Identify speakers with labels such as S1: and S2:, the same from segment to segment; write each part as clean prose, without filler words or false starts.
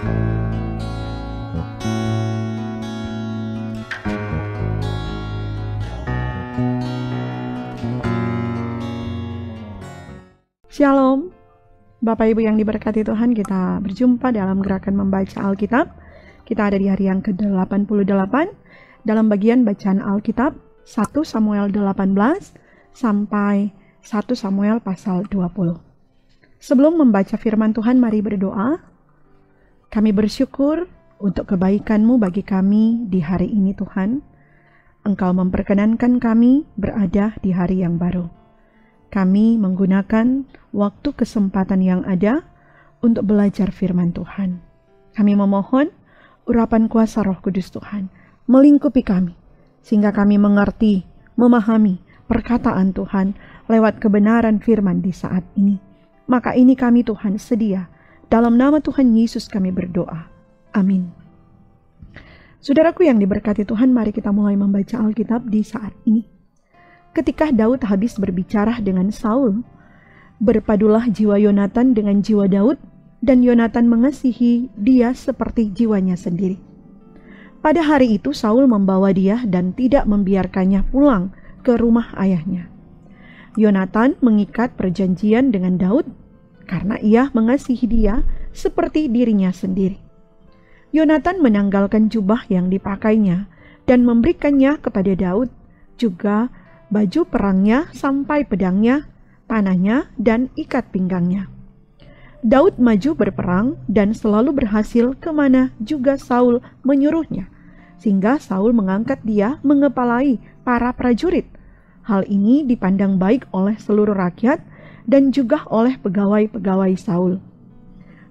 S1: Shalom, Bapak Ibu yang diberkati Tuhan, kita berjumpa dalam gerakan membaca Alkitab. Kita ada di hari yang ke-88 dalam bagian bacaan Alkitab 1 Samuel 18 sampai 1 Samuel pasal 20. Sebelum membaca firman Tuhan, mari berdoa. Kami bersyukur untuk kebaikan-Mu bagi kami di hari ini Tuhan. Engkau memperkenankan kami berada di hari yang baru. Kami menggunakan waktu kesempatan yang ada untuk belajar firman Tuhan. Kami memohon urapan kuasa Roh Kudus Tuhan melingkupi kami, sehingga kami mengerti, memahami perkataan Tuhan lewat kebenaran firman di saat ini. Maka ini kami Tuhan sedia. Dalam nama Tuhan Yesus kami berdoa. Amin. Saudaraku yang diberkati Tuhan, mari kita mulai membaca Alkitab di saat ini. Ketika Daud habis berbicara dengan Saul, berpadulah jiwa Yonatan dengan jiwa Daud, dan Yonatan mengasihi dia seperti jiwanya sendiri. Pada hari itu Saul membawa dia dan tidak membiarkannya pulang ke rumah ayahnya. Yonatan mengikat perjanjian dengan Daud karena ia mengasihi dia seperti dirinya sendiri. Yonatan menanggalkan jubah yang dipakainya dan memberikannya kepada Daud, juga baju perangnya sampai pedangnya, panahnya, dan ikat pinggangnya. Daud maju berperang dan selalu berhasil kemana juga Saul menyuruhnya, sehingga Saul mengangkat dia mengepalai para prajurit. Hal ini dipandang baik oleh seluruh rakyat dan juga oleh pegawai-pegawai Saul.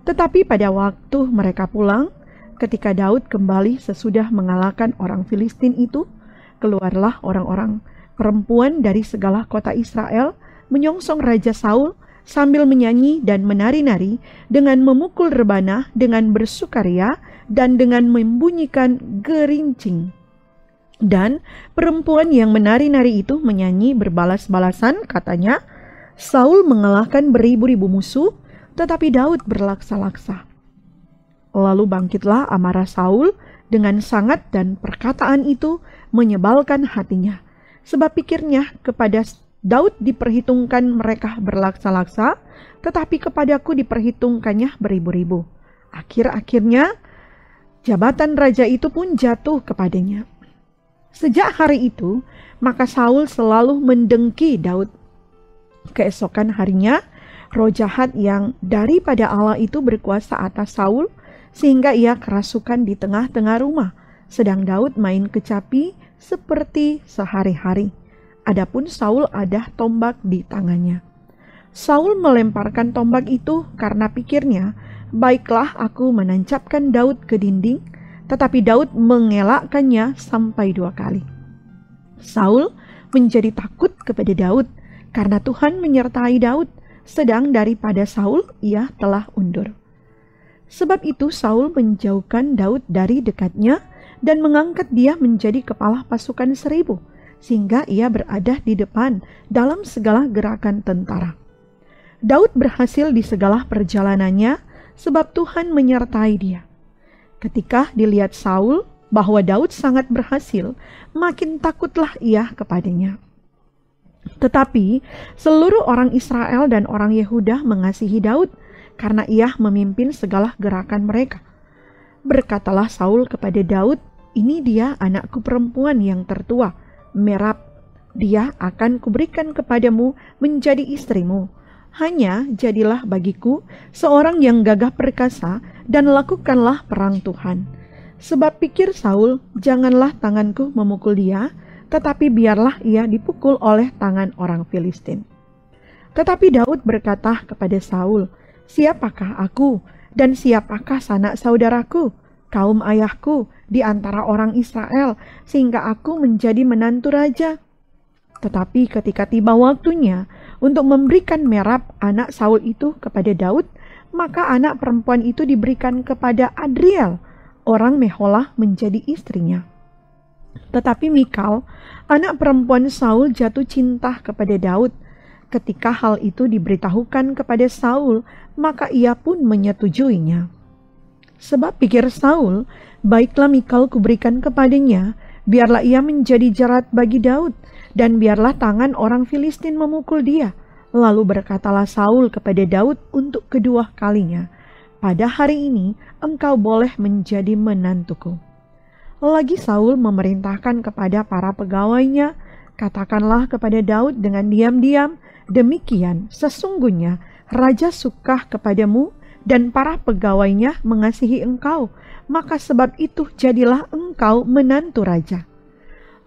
S1: Tetapi pada waktu mereka pulang, ketika Daud kembali sesudah mengalahkan orang Filistin itu, keluarlah orang-orang perempuan dari segala kota Israel menyongsong Raja Saul sambil menyanyi dan menari-nari dengan memukul rebana, dengan bersukaria, dan dengan membunyikan gerincing. Dan perempuan yang menari-nari itu menyanyi berbalas-balasan, katanya, Saul mengalahkan beribu-ribu musuh, tetapi Daud berlaksa-laksa. Lalu bangkitlah amarah Saul dengan sangat, dan perkataan itu menyebalkan hatinya. Sebab pikirnya kepada Daud diperhitungkan mereka berlaksa-laksa, tetapi kepadaku diperhitungkannya beribu-ribu. Akhir-akhirnya jabatan raja itu pun jatuh kepadanya. Sejak hari itu, maka Saul selalu mendengki Daud. Keesokan harinya, roh jahat yang daripada Allah itu berkuasa atas Saul, sehingga ia kerasukan di tengah-tengah rumah, sedang Daud main kecapi seperti sehari-hari. Adapun Saul ada tombak di tangannya. Saul melemparkan tombak itu karena pikirnya, baiklah aku menancapkan Daud ke dinding, tetapi Daud mengelakkannya sampai 2 kali. Saul menjadi takut kepada Daud karena Tuhan menyertai Daud, sedang daripada Saul ia telah undur. Sebab itu Saul menjauhkan Daud dari dekatnya dan mengangkat dia menjadi kepala pasukan 1000, sehingga ia berada di depan dalam segala gerakan tentara. Daud berhasil di segala perjalanannya sebab Tuhan menyertai dia. Ketika dilihat Saul bahwa Daud sangat berhasil, makin takutlah ia kepadanya. Tetapi seluruh orang Israel dan orang Yehuda mengasihi Daud karena ia memimpin segala gerakan mereka. Berkatalah Saul kepada Daud, ini dia anakku perempuan yang tertua, Merab. Dia akan kuberikan kepadamu menjadi istrimu. Hanya jadilah bagiku seorang yang gagah perkasa dan lakukanlah perang Tuhan. Sebab pikir Saul, janganlah tanganku memukul dia, tetapi biarlah ia dipukul oleh tangan orang Filistin. Tetapi Daud berkata kepada Saul, siapakah aku dan siapakah sanak saudaraku, kaum ayahku di antara orang Israel, sehingga aku menjadi menantu raja? Tetapi ketika tiba waktunya untuk memberikan Merab anak Saul itu kepada Daud, maka anak perempuan itu diberikan kepada Adriel, orang Meholah, menjadi istrinya. Tetapi Mikal, anak perempuan Saul, jatuh cinta kepada Daud. Ketika hal itu diberitahukan kepada Saul, maka ia pun menyetujuinya. Sebab pikir Saul, baiklah Mikal kuberikan kepadanya, biarlah ia menjadi jerat bagi Daud, dan biarlah tangan orang Filistin memukul dia. Lalu berkatalah Saul kepada Daud untuk kedua kalinya, pada hari ini engkau boleh menjadi menantuku. Lagi Saul memerintahkan kepada para pegawainya, katakanlah kepada Daud dengan diam-diam, demikian sesungguhnya Raja suka kepadamu dan para pegawainya mengasihi engkau, maka sebab itu jadilah engkau menantu raja.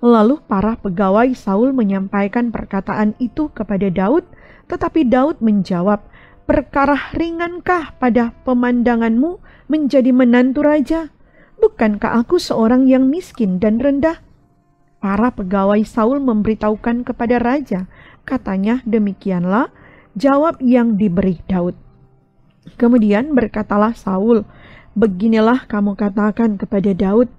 S1: Lalu para pegawai Saul menyampaikan perkataan itu kepada Daud, tetapi Daud menjawab, perkara ringankah pada pemandanganmu menjadi menantu raja? Bukankah aku seorang yang miskin dan rendah? Para pegawai Saul memberitahukan kepada raja, katanya demikianlah jawab yang diberi Daud. Kemudian berkatalah Saul, beginilah kamu katakan kepada Daud,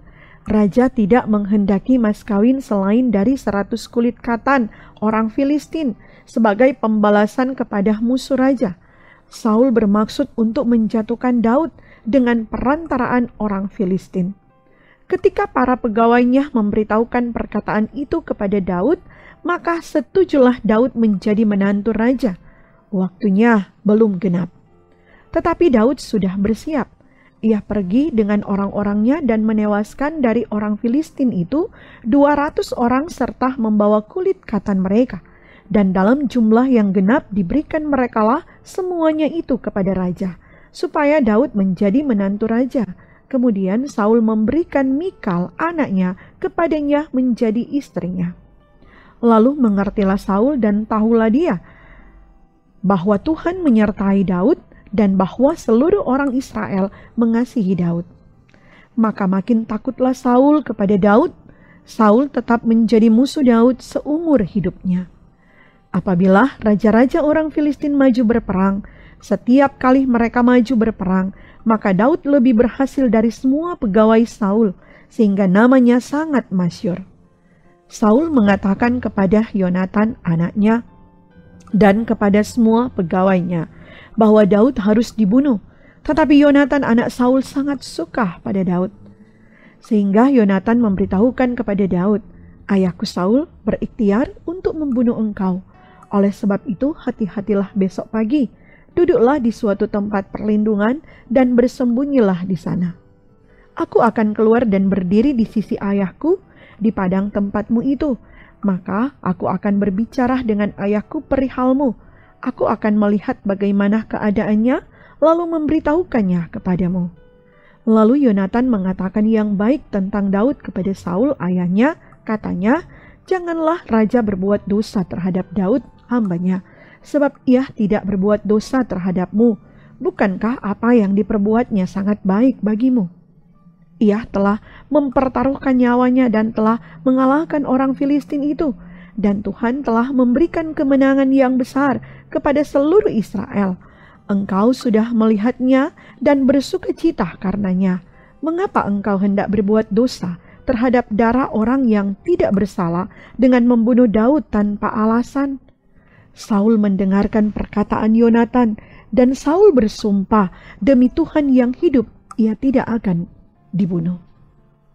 S1: raja tidak menghendaki mas kawin selain dari 100 kulit katan orang Filistin sebagai pembalasan kepada musuh raja. Saul bermaksud untuk menjatuhkan Daud dengan perantaraan orang Filistin. Ketika para pegawainya memberitahukan perkataan itu kepada Daud, maka setujulah Daud menjadi menantu raja. Waktunya belum genap. Tetapi Daud sudah bersiap. Ia pergi dengan orang-orangnya dan menewaskan dari orang Filistin itu 200 orang serta membawa kulit katan mereka. Dan dalam jumlah yang genap diberikan merekalah semuanya itu kepada raja, supaya Daud menjadi menantu raja. Kemudian Saul memberikan Mikal anaknya kepadanya menjadi istrinya. Lalu mengertilah Saul dan tahulah dia bahwa Tuhan menyertai Daud dan bahwa seluruh orang Israel mengasihi Daud. Maka makin takutlah Saul kepada Daud. Saul tetap menjadi musuh Daud seumur hidupnya. Apabila raja-raja orang Filistin maju berperang, setiap kali mereka maju berperang, maka Daud lebih berhasil dari semua pegawai Saul, sehingga namanya sangat masyhur. Saul mengatakan kepada Yonatan anaknya dan kepada semua pegawainya bahwa Daud harus dibunuh. Tetapi Yonatan anak Saul sangat suka pada Daud. Sehingga Yonatan memberitahukan kepada Daud, ayahku Saul berikhtiar untuk membunuh engkau. Oleh sebab itu hati-hatilah besok pagi, duduklah di suatu tempat perlindungan dan bersembunyilah di sana. Aku akan keluar dan berdiri di sisi ayahku di padang tempatmu itu. Maka aku akan berbicara dengan ayahku perihalmu. Aku akan melihat bagaimana keadaannya, lalu memberitahukannya kepadamu. Lalu Yonatan mengatakan yang baik tentang Daud kepada Saul ayahnya, katanya, janganlah raja berbuat dosa terhadap Daud hambanya, sebab ia tidak berbuat dosa terhadapmu. Bukankah apa yang diperbuatnya sangat baik bagimu? Ia telah mempertaruhkan nyawanya dan telah mengalahkan orang Filistin itu. Dan Tuhan telah memberikan kemenangan yang besar kepada seluruh Israel. Engkau sudah melihatnya dan bersukacita karenanya. Mengapa engkau hendak berbuat dosa terhadap darah orang yang tidak bersalah dengan membunuh Daud tanpa alasan? Saul mendengarkan perkataan Yonatan, dan Saul bersumpah, demi Tuhan yang hidup, ia tidak akan dibunuh.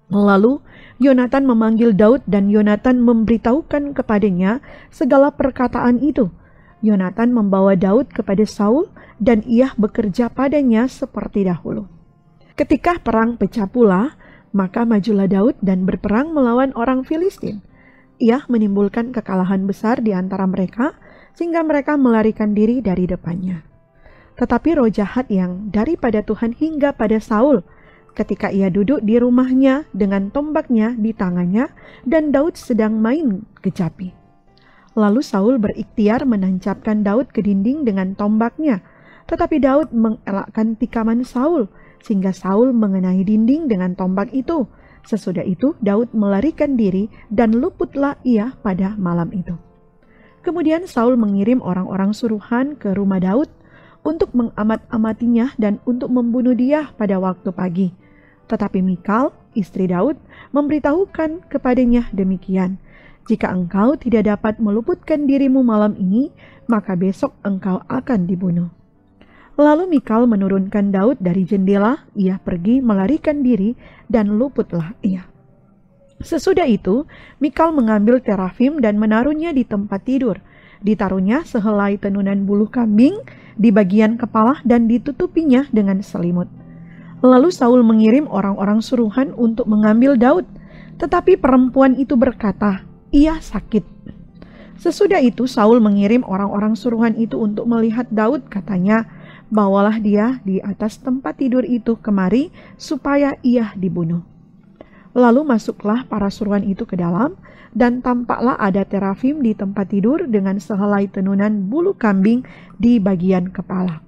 S1: Lalu Yonatan memanggil Daud dan Yonatan memberitahukan kepadanya segala perkataan itu. Yonatan membawa Daud kepada Saul dan ia bekerja padanya seperti dahulu. Ketika perang pecah pula, maka majulah Daud dan berperang melawan orang Filistin. Ia menimbulkan kekalahan besar di antara mereka sehingga mereka melarikan diri dari depannya. Tetapi roh jahat yang daripada Tuhan hingga pada Saul ketika ia duduk di rumahnya dengan tombaknya di tangannya dan Daud sedang main kecapi. Lalu Saul berikhtiar menancapkan Daud ke dinding dengan tombaknya, tetapi Daud mengelakkan tikaman Saul sehingga Saul mengenai dinding dengan tombak itu. Sesudah itu Daud melarikan diri dan luputlah ia pada malam itu. Kemudian Saul mengirim orang-orang suruhan ke rumah Daud untuk mengamat-amatinya dan untuk membunuh dia pada waktu pagi. Tetapi Mikal, istri Daud, memberitahukan kepadanya demikian, jika engkau tidak dapat meluputkan dirimu malam ini, maka besok engkau akan dibunuh. Lalu Mikal menurunkan Daud dari jendela, ia pergi melarikan diri dan luputlah ia. Sesudah itu, Mikal mengambil terafim dan menaruhnya di tempat tidur. Ditaruhnya sehelai tenunan bulu kambing di bagian kepala dan ditutupinya dengan selimut. Lalu Saul mengirim orang-orang suruhan untuk mengambil Daud, tetapi perempuan itu berkata, ia sakit. Sesudah itu Saul mengirim orang-orang suruhan itu untuk melihat Daud, katanya, bawalah dia di atas tempat tidur itu kemari supaya ia dibunuh. Lalu masuklah para suruhan itu ke dalam, dan tampaklah ada terafim di tempat tidur dengan sehelai tenunan bulu kambing di bagian kepala.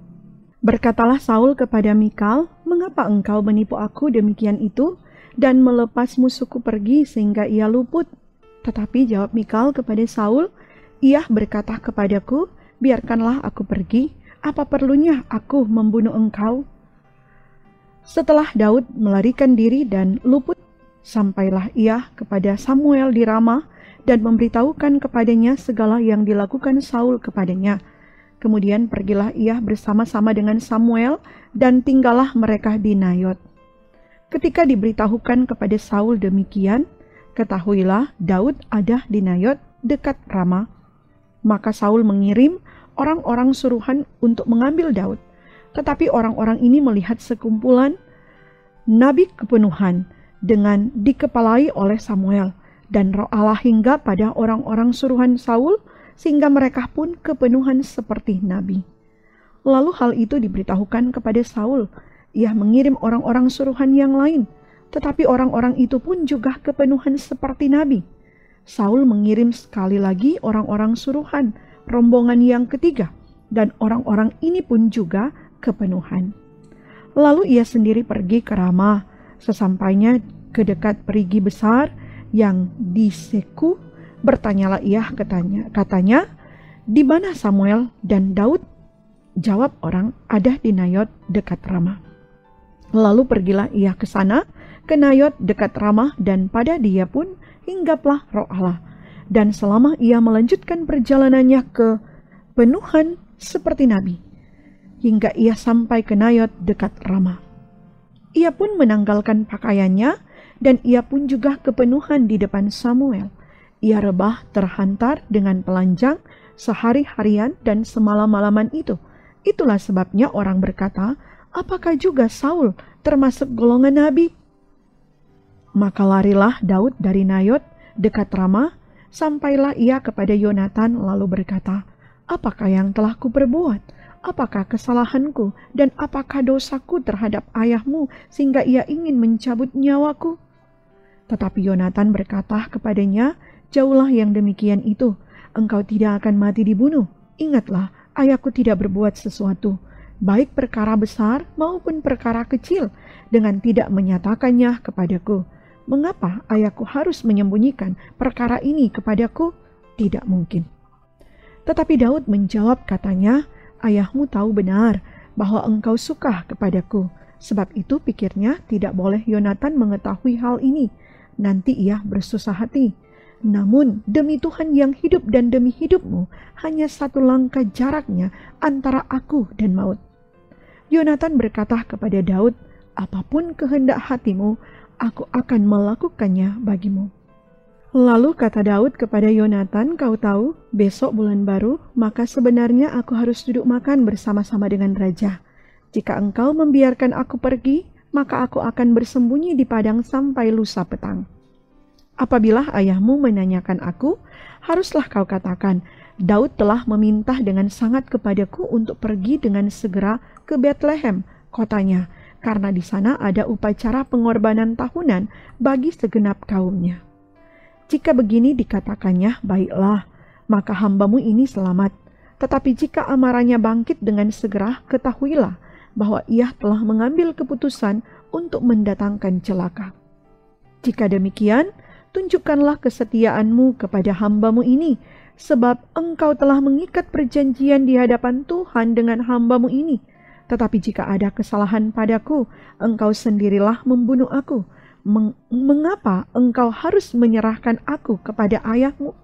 S1: Berkatalah Saul kepada Mikal, mengapa engkau menipu aku demikian itu, dan melepas musuhku pergi sehingga ia luput? Tetapi jawab Mikal kepada Saul, ia berkata kepadaku, biarkanlah aku pergi, apa perlunya aku membunuh engkau? Setelah Daud melarikan diri dan luput, sampailah ia kepada Samuel di Rama dan memberitahukan kepadanya segala yang dilakukan Saul kepadanya. Kemudian pergilah ia bersama-sama dengan Samuel dan tinggallah mereka di Nayot. Ketika diberitahukan kepada Saul demikian, ketahuilah Daud ada di Nayot dekat Rama. Maka Saul mengirim orang-orang suruhan untuk mengambil Daud. Tetapi orang-orang ini melihat sekumpulan nabi kepenuhan dengan dikepalai oleh Samuel, dan roh Allah hingga pada orang-orang suruhan Saul, sehingga mereka pun kepenuhan seperti nabi. Lalu hal itu diberitahukan kepada Saul. Ia mengirim orang-orang suruhan yang lain, tetapi orang-orang itu pun juga kepenuhan seperti nabi. Saul mengirim sekali lagi orang-orang suruhan, rombongan yang ketiga, dan orang-orang ini pun juga kepenuhan. Lalu ia sendiri pergi ke Rama. Sesampainya ke dekat perigi besar yang di Seku, bertanyalah ia katanya, di mana Samuel dan Daud? Jawab orang, ada di Nayot dekat Rama. Lalu pergilah ia ke sana, ke Nayot dekat Rama, dan pada dia pun hinggaplah roh Allah. Dan selama ia melanjutkan perjalanannya ke penuhan seperti nabi, hingga ia sampai ke Nayot dekat Rama. Ia pun menanggalkan pakaiannya, dan ia pun juga kepenuhan di depan Samuel. Ia rebah terhantar dengan telanjang sehari-harian dan semalam-malaman itu. Itulah sebabnya orang berkata, apakah juga Saul termasuk golongan nabi? Maka larilah Daud dari Nayot dekat Rama, sampailah ia kepada Yonatan lalu berkata, apakah yang telah kuperbuat? Apakah kesalahanku dan apakah dosaku terhadap ayahmu sehingga ia ingin mencabut nyawaku? Tetapi Yonatan berkata kepadanya, jauhlah yang demikian itu, engkau tidak akan mati dibunuh. Ingatlah, ayahku tidak berbuat sesuatu, baik perkara besar maupun perkara kecil, dengan tidak menyatakannya kepadaku. Mengapa ayahku harus menyembunyikan perkara ini kepadaku? Tidak mungkin. Tetapi Daud menjawab katanya, ayahmu tahu benar bahwa engkau suka kepadaku. Sebab itu pikirnya tidak boleh Yonatan mengetahui hal ini. Nanti ia bersusah hati. Namun demi Tuhan yang hidup dan demi hidupmu, hanya satu langkah jaraknya antara aku dan maut. Yonatan berkata kepada Daud, apapun kehendak hatimu, aku akan melakukannya bagimu. Lalu kata Daud kepada Yonatan, kau tahu, besok bulan baru, maka sebenarnya aku harus duduk makan bersama-sama dengan raja. Jika engkau membiarkan aku pergi, maka aku akan bersembunyi di padang sampai lusa petang. Apabila ayahmu menanyakan aku, haruslah kau katakan, Daud telah meminta dengan sangat kepadaku untuk pergi dengan segera ke Betlehem, kotanya, karena di sana ada upacara pengorbanan tahunan bagi segenap kaumnya. Jika begini dikatakannya, baiklah, maka hambamu ini selamat. Tetapi jika amarahnya bangkit dengan segera, ketahuilah bahwa ia telah mengambil keputusan untuk mendatangkan celaka. Jika demikian, tunjukkanlah kesetiaanmu kepada hambamu ini, sebab engkau telah mengikat perjanjian di hadapan Tuhan dengan hambamu ini. Tetapi jika ada kesalahan padaku, engkau sendirilah membunuh aku. Mengapa engkau harus menyerahkan aku kepada ayahmu?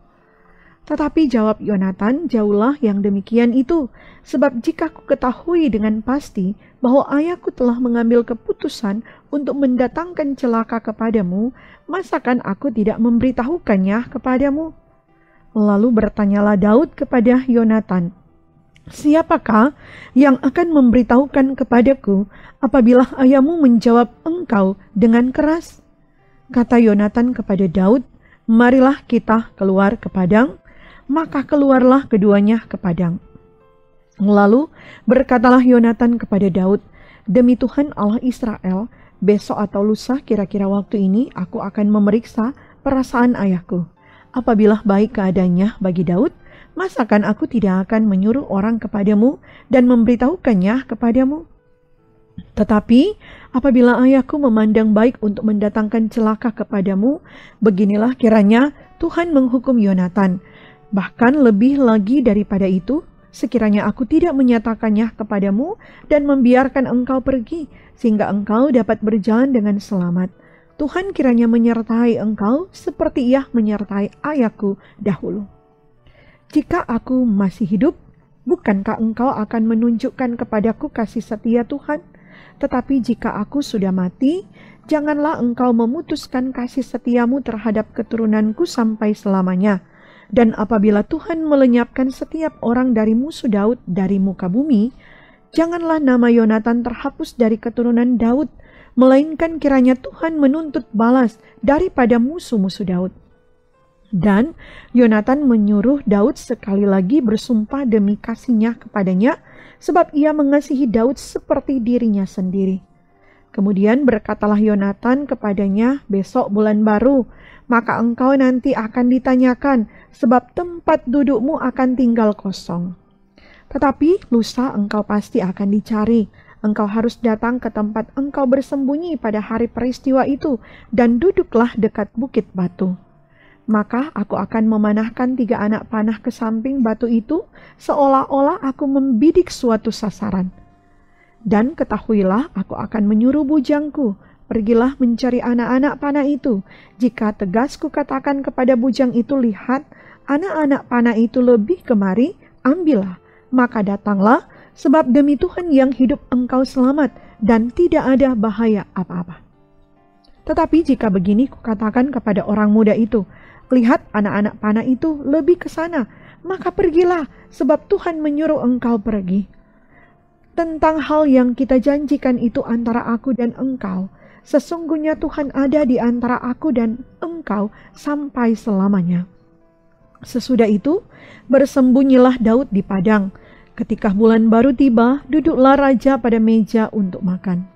S1: Tetapi jawab Yonatan, jauhlah yang demikian itu, sebab jika ku ketahui dengan pasti bahwa ayahku telah mengambil keputusan untuk mendatangkan celaka kepadamu, masakan aku tidak memberitahukannya kepadamu? Lalu bertanyalah Daud kepada Yonatan, siapakah yang akan memberitahukan kepadaku apabila ayahmu menjawab engkau dengan keras? Kata Yonatan kepada Daud, marilah kita keluar ke padang. Maka keluarlah keduanya ke padang. Lalu berkatalah Yonatan kepada Daud, demi Tuhan Allah Israel, besok atau lusa kira-kira waktu ini aku akan memeriksa perasaan ayahku. Apabila baik keadaannya bagi Daud, masakan aku tidak akan menyuruh orang kepadamu dan memberitahukannya kepadamu? Tetapi apabila ayahku memandang baik untuk mendatangkan celaka kepadamu, beginilah kiranya Tuhan menghukum Yonatan. Bahkan lebih lagi daripada itu, sekiranya aku tidak menyatakannya kepadamu dan membiarkan engkau pergi, sehingga engkau dapat berjalan dengan selamat. Tuhan kiranya menyertai engkau seperti Ia menyertai ayahku dahulu. Jika aku masih hidup, bukankah engkau akan menunjukkan kepadaku kasih setia Tuhan? Tetapi jika aku sudah mati, janganlah engkau memutuskan kasih setiamu terhadap keturunanku sampai selamanya. Dan apabila Tuhan melenyapkan setiap orang dari musuh Daud dari muka bumi, janganlah nama Yonatan terhapus dari keturunan Daud, melainkan kiranya Tuhan menuntut balas daripada musuh-musuh Daud. Dan Yonatan menyuruh Daud sekali lagi bersumpah demi kasihnya kepadanya, sebab ia mengasihi Daud seperti dirinya sendiri. Kemudian berkatalah Yonatan kepadanya, besok bulan baru, maka engkau nanti akan ditanyakan, sebab tempat dudukmu akan tinggal kosong. Tetapi lusa engkau pasti akan dicari. Engkau harus datang ke tempat engkau bersembunyi pada hari peristiwa itu, dan duduklah dekat bukit batu. Maka aku akan memanahkan 3 anak panah ke samping batu itu, seolah-olah aku membidik suatu sasaran. Dan ketahuilah, aku akan menyuruh bujangku, pergilah mencari anak-anak panah itu. Jika tegas kukatakan kepada bujang itu, lihat, anak-anak panah itu lebih kemari, ambillah. Maka datanglah, sebab demi Tuhan yang hidup engkau selamat, dan tidak ada bahaya apa-apa. Tetapi jika begini kukatakan kepada orang muda itu, lihat, anak-anak panah itu lebih ke sana, maka pergilah, sebab Tuhan menyuruh engkau pergi. Tentang hal yang kita janjikan itu antara aku dan engkau, sesungguhnya Tuhan ada di antara aku dan engkau sampai selamanya. Sesudah itu, bersembunyilah Daud di padang. Ketika bulan baru tiba, duduklah raja pada meja untuk makan.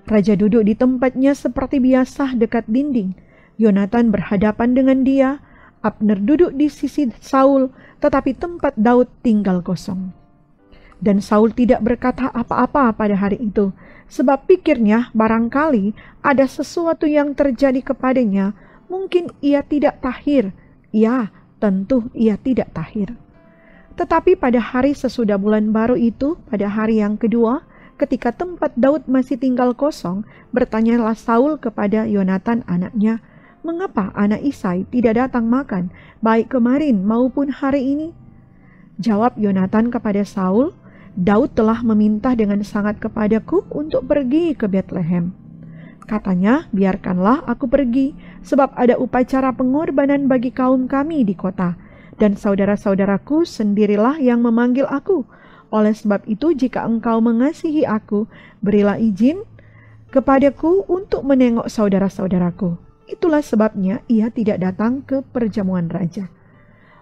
S1: Raja duduk di tempatnya seperti biasa dekat dinding. Yonatan berhadapan dengan dia. Abner duduk di sisi Saul, tetapi tempat Daud tinggal kosong. Dan Saul tidak berkata apa-apa pada hari itu, sebab pikirnya barangkali ada sesuatu yang terjadi kepadanya, mungkin ia tidak tahir. Ya, tentu ia tidak tahir. Tetapi pada hari sesudah bulan baru itu, pada hari yang kedua, ketika tempat Daud masih tinggal kosong, bertanyalah Saul kepada Yonatan anaknya, mengapa anak Isai tidak datang makan, baik kemarin maupun hari ini? Jawab Yonatan kepada Saul, Daud telah meminta dengan sangat kepadaku untuk pergi ke Betlehem. Katanya, biarkanlah aku pergi, sebab ada upacara pengorbanan bagi kaum kami di kota, dan saudara-saudaraku sendirilah yang memanggil aku. Oleh sebab itu, jika engkau mengasihi aku, berilah izin kepadaku untuk menengok saudara-saudaraku. Itulah sebabnya ia tidak datang ke perjamuan raja.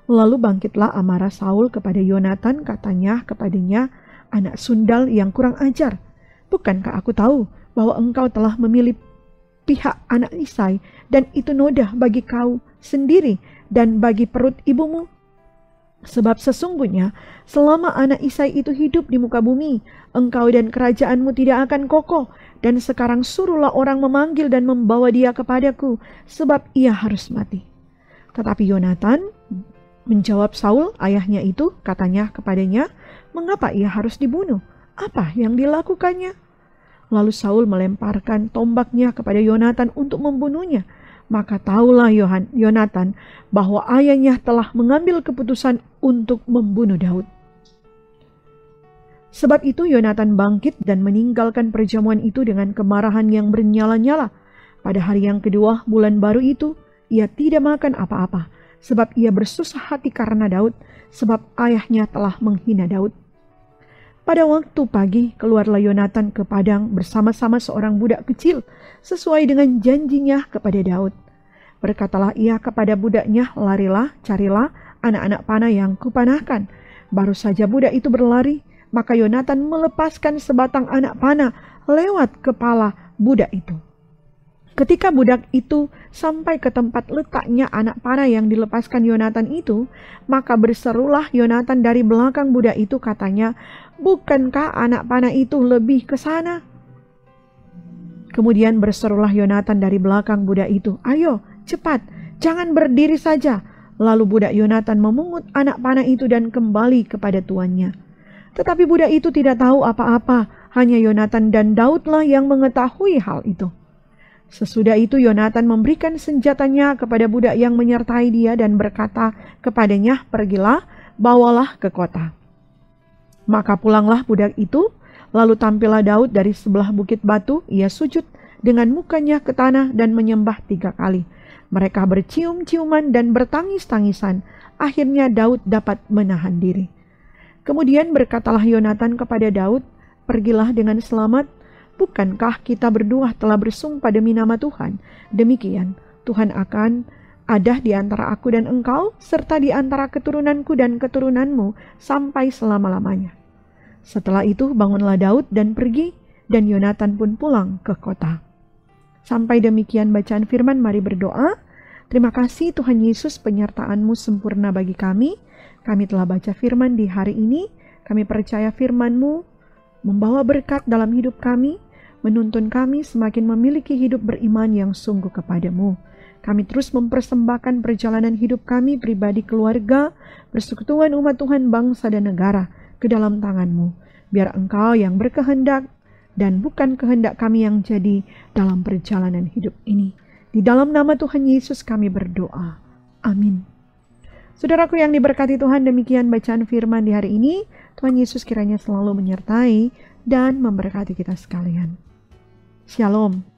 S1: Lalu bangkitlah amarah Saul kepada Yonatan, katanya kepadanya, anak sundal yang kurang ajar, bukankah aku tahu bahwa engkau telah memilih pihak anak Isai, dan itu nodah bagi kau sendiri dan bagi perut ibumu? Sebab sesungguhnya selama anak Isai itu hidup di muka bumi, engkau dan kerajaanmu tidak akan kokoh. Dan sekarang suruhlah orang memanggil dan membawa dia kepadaku, sebab ia harus mati. Tetapi Yonatan menjawab Saul, ayahnya itu, katanya kepadanya, mengapa ia harus dibunuh? Apa yang dilakukannya? Lalu Saul melemparkan tombaknya kepada Yonatan untuk membunuhnya. Maka tahulah Yonatan bahwa ayahnya telah mengambil keputusan untuk membunuh Daud. Sebab itu Yonatan bangkit dan meninggalkan perjamuan itu dengan kemarahan yang bernyala-nyala. Pada hari yang kedua bulan baru itu, ia tidak makan apa-apa, sebab ia bersusah hati karena Daud, sebab ayahnya telah menghina Daud. Pada waktu pagi, keluarlah Yonatan ke padang bersama-sama seorang budak kecil, sesuai dengan janjinya kepada Daud. Berkatalah ia kepada budaknya, larilah, carilah anak-anak panah yang kupanahkan. Baru saja budak itu berlari, maka Yonatan melepaskan sebatang anak panah lewat kepala budak itu. Ketika budak itu sampai ke tempat letaknya anak panah yang dilepaskan Yonatan itu, maka berserulah Yonatan dari belakang budak itu, katanya, "Bukankah anak panah itu lebih ke sana?" Kemudian berserulah Yonatan dari belakang budak itu, "Ayo, cepat, jangan berdiri saja." Lalu budak Yonatan memungut anak panah itu dan kembali kepada tuannya. Tetapi budak itu tidak tahu apa-apa, hanya Yonatan dan Daudlah yang mengetahui hal itu. Sesudah itu Yonatan memberikan senjatanya kepada budak yang menyertai dia dan berkata kepadanya, "Pergilah, bawalah ke kota." Maka pulanglah budak itu, lalu tampillah Daud dari sebelah bukit batu, ia sujud dengan mukanya ke tanah dan menyembah 3 kali. Mereka bercium-ciuman dan bertangis-tangisan. Akhirnya Daud dapat menahan diri. Kemudian berkatalah Yonatan kepada Daud, "Pergilah dengan selamat. Bukankah kita berdua telah bersumpah demi nama Tuhan? Demikian, Tuhan akan ada di antara aku dan engkau, serta di antara keturunanku dan keturunanmu sampai selama-lamanya." Setelah itu bangunlah Daud dan pergi, dan Yonatan pun pulang ke kota. Sampai demikian bacaan firman, mari berdoa. Terima kasih Tuhan Yesus, penyertaan-Mu sempurna bagi kami. Kami telah baca firman di hari ini. Kami percaya firman-Mu membawa berkat dalam hidup kami, menuntun kami semakin memiliki hidup beriman yang sungguh kepadamu. Kami terus mempersembahkan perjalanan hidup kami, pribadi, keluarga, persekutuan umat Tuhan, bangsa dan negara ke dalam tangan-Mu. Biar Engkau yang berkehendak dan bukan kehendak kami yang jadi dalam perjalanan hidup ini. Di dalam nama Tuhan Yesus kami berdoa. Amin. Saudaraku yang diberkati Tuhan, demikian bacaan firman di hari ini. Tuhan Yesus kiranya selalu menyertai dan memberkati kita sekalian. Shalom.